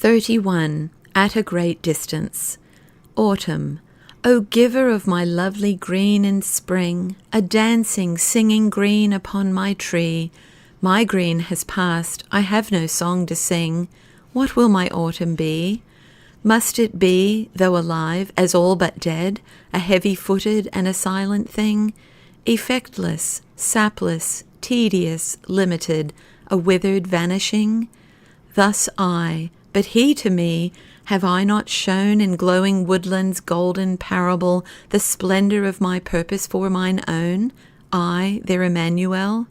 31. At a great distance. Autumn. O giver of my lovely green in spring, a dancing, singing green upon my tree. My green has passed, I have no song to sing. What will my autumn be? Must it be, though alive, as all but dead, a heavy-footed and a silent thing? Effectless, sapless, tedious, limited, a withered vanishing? Thus I, but he to me, have I not shown in glowing woodlands golden parable the splendor of my purpose for mine own, I, their Emmanuel?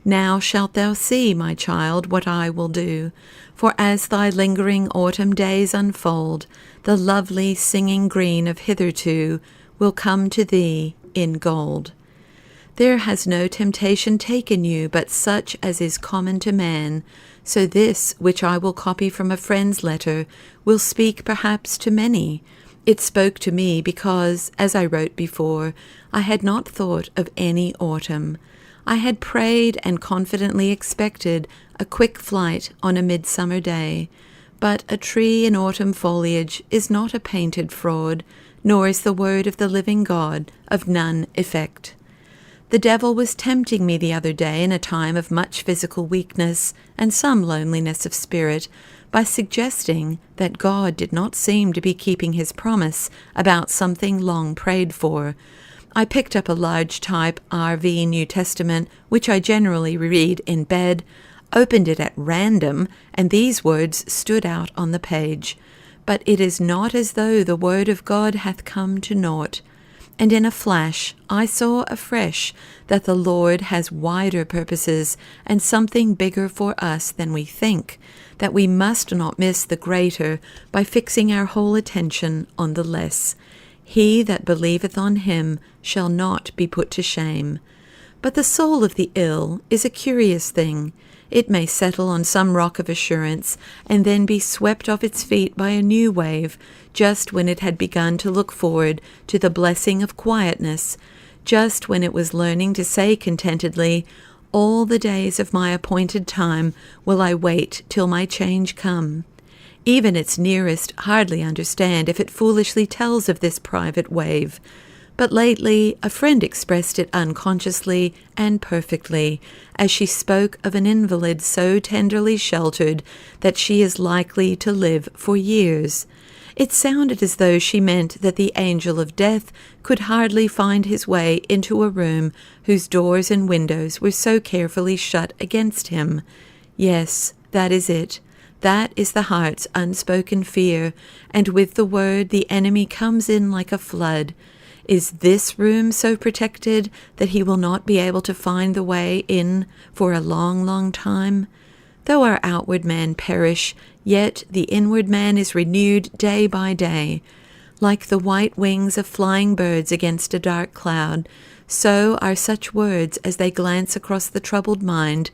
Now shalt thou see, my child, what I will do, for as thy lingering autumn days unfold, the lovely singing green of hitherto will come to thee in gold. There has no temptation taken you but such as is common to man, so this, which I will copy from a friend's letter, will speak perhaps to many. It spoke to me because, as I wrote before, I had not thought of any autumn. I had prayed and confidently expected a quick flight on a midsummer day, but a tree in autumn foliage is not a painted fraud, nor is the word of the living God of none effect. The devil was tempting me the other day in a time of much physical weakness and some loneliness of spirit by suggesting that God did not seem to be keeping his promise about something long prayed for. I picked up a large type RV New Testament, which I generally read in bed, opened it at random, and these words stood out on the page. But it is not as though the word of God hath come to naught. And in a flash I saw afresh that the Lord has wider purposes and something bigger for us than we think, that we must not miss the greater by fixing our whole attention on the less. He that believeth on him shall not be put to shame. But the soul of the ill is a curious thing. It may settle on some rock of assurance, and then be swept off its feet by a new wave, just when it had begun to look forward to the blessing of quietness, just when it was learning to say contentedly, "All the days of my appointed time will I wait till my change come." Even its nearest hardly understand if it foolishly tells of this private wave. But lately a friend expressed it unconsciously and perfectly, as she spoke of an invalid so tenderly sheltered that she is likely to live for years. It sounded as though she meant that the angel of death could hardly find his way into a room whose doors and windows were so carefully shut against him. Yes, that is it. That is the heart's unspoken fear, and with the word the enemy comes in like a flood. Is this room so protected that he will not be able to find the way in for a long, long time? Though our outward man perish, yet the inward man is renewed day by day. Like the white wings of flying birds against a dark cloud, so are such words as they glance across the troubled mind.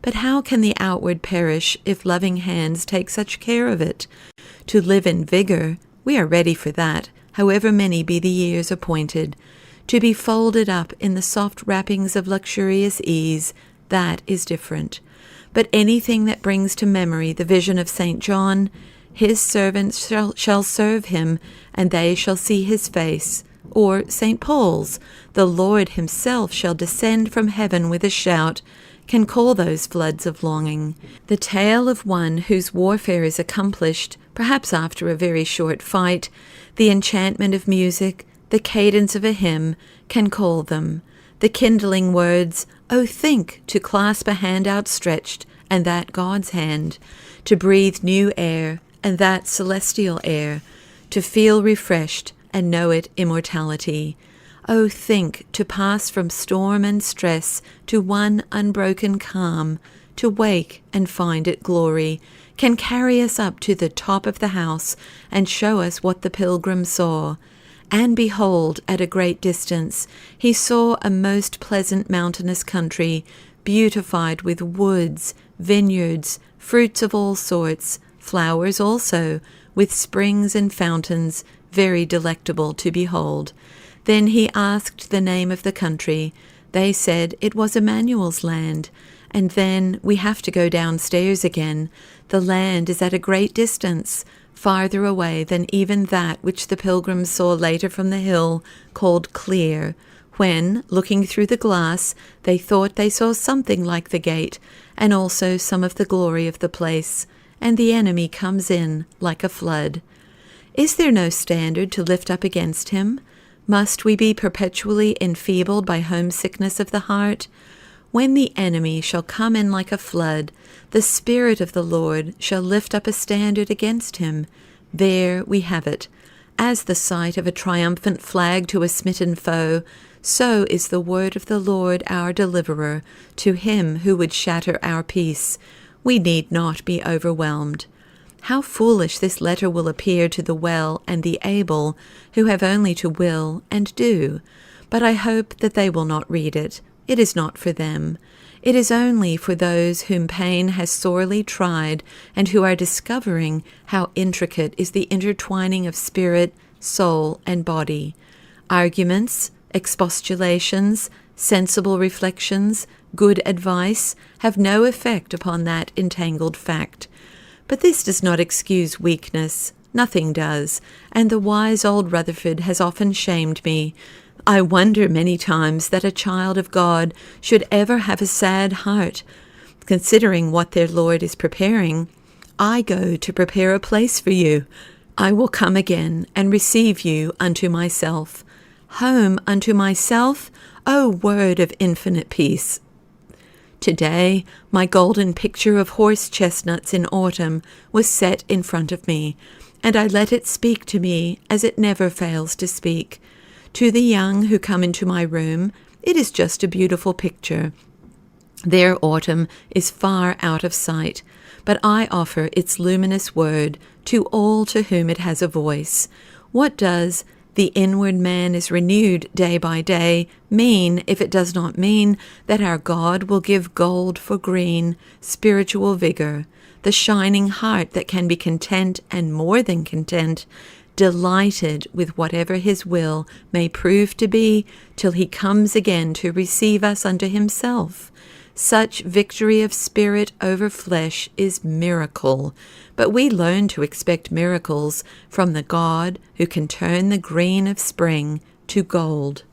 But how can the outward perish if loving hands take such care of it? To live in vigor, we are ready for that, however many be the years appointed. To be folded up in the soft wrappings of luxurious ease, that is different. But anything that brings to memory the vision of St. John, his servants shall serve him, and they shall see his face. Or St. Paul's, the Lord himself shall descend from heaven with a shout, can call those floods of longing. The tale of one whose warfare is accomplished, perhaps after a very short fight, the enchantment of music, the cadence of a hymn, can call them. The kindling words, "Oh, think to clasp a hand outstretched, and that God's hand, to breathe new air, and that celestial air, to feel refreshed, and know it immortality. Oh, think to pass from storm and stress to one unbroken calm, to wake and find it glory, can carry us up to the top of the house and show us what the pilgrim saw. And behold, at a great distance, he saw a most pleasant mountainous country, beautified with woods, vineyards, fruits of all sorts, flowers also, with springs and fountains, very delectable to behold. Then he asked the name of the country. They said it was Emmanuel's land. And then we have to go downstairs again. The land is at a great distance, farther away than even that which the pilgrims saw later from the hill, called Clear, when, looking through the glass, they thought they saw something like the gate, and also some of the glory of the place, and the enemy comes in like a flood. Is there no standard to lift up against him? Must we be perpetually enfeebled by homesickness of the heart? When the enemy shall come in like a flood, the Spirit of the Lord shall lift up a standard against him. There we have it. As the sight of a triumphant flag to a smitten foe, so is the word of the Lord our deliverer to him who would shatter our peace. We need not be overwhelmed. How foolish this letter will appear to the well and the able, who have only to will and do. But I hope that they will not read it. It is not for them. It is only for those whom pain has sorely tried and who are discovering how intricate is the intertwining of spirit, soul, and body. Arguments, expostulations, sensible reflections, good advice have no effect upon that entangled fact. But this does not excuse weakness. Nothing does, and the wise old Rutherford has often shamed me. I wonder many times that a child of God should ever have a sad heart. Considering what their Lord is preparing, I go to prepare a place for you. I will come again and receive you unto myself. Home unto myself, O word of infinite peace. Today, my golden picture of horse chestnuts in autumn was set in front of me, and I let it speak to me as it never fails to speak. To the young who come into my room, it is just a beautiful picture. Their autumn is far out of sight, but I offer its luminous word to all to whom it has a voice. What does "the inward man is renewed day by day" mean if it does not mean that our God will give gold for green, spiritual vigor, the shining heart that can be content and more than content, delighted with whatever his will may prove to be, till he comes again to receive us unto himself? Such victory of spirit over flesh is miracle, but we learn to expect miracles from the God who can turn the green of spring to gold.